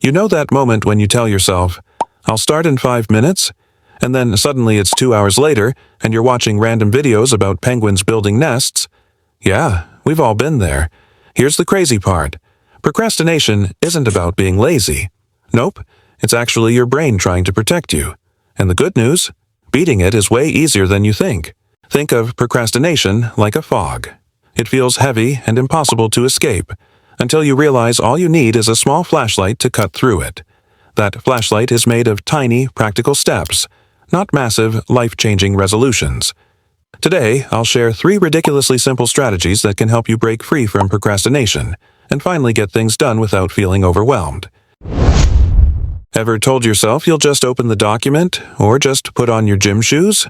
You know that moment when you tell yourself, I'll start in 5 minutes, and then suddenly it's 2 hours later and you're watching random videos about penguins building nests? Yeah, we've all been there. Here's the crazy part. Procrastination isn't about being lazy. Nope, it's actually your brain trying to protect you. And the good news? Beating it is way easier than you think. Think of procrastination like a fog. It feels heavy and impossible to escape, until you realize all you need is a small flashlight to cut through it. That flashlight is made of tiny, practical steps, not massive, life-changing resolutions. Today, I'll share 3 ridiculously simple strategies that can help you break free from procrastination and finally get things done without feeling overwhelmed. Ever told yourself you'll just open the document or just put on your gym shoes?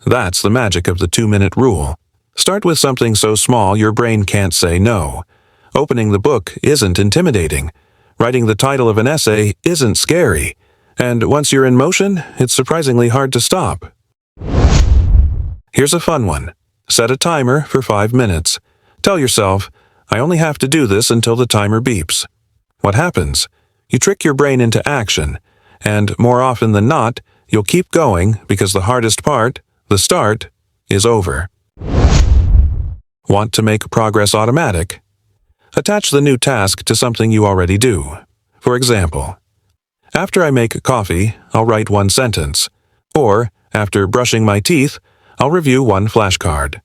That's the magic of the 2-minute rule. Start with something so small your brain can't say no. Opening the book isn't intimidating. Writing the title of an essay isn't scary. And once you're in motion, it's surprisingly hard to stop. Here's a fun one. Set a timer for 5 minutes. Tell yourself, I only have to do this until the timer beeps. What happens? You trick your brain into action, and more often than not, you'll keep going because the hardest part, the start, is over. Want to make progress automatic? Attach the new task to something you already do. For example, after I make coffee, I'll write 1 sentence. Or, after brushing my teeth, I'll review 1 flashcard.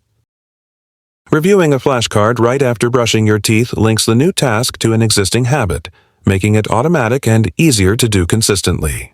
Reviewing a flashcard right after brushing your teeth links the new task to an existing habit, making it automatic and easier to do consistently.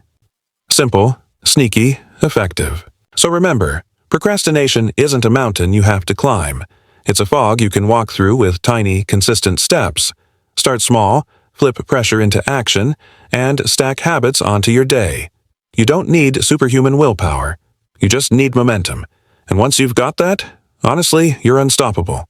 Simple, sneaky, effective. So remember, procrastination isn't a mountain you have to climb. It's a fog you can walk through with tiny, consistent steps. Start small, flip pressure into action, and stack habits onto your day. You don't need superhuman willpower. You just need momentum. And once you've got that, honestly, you're unstoppable.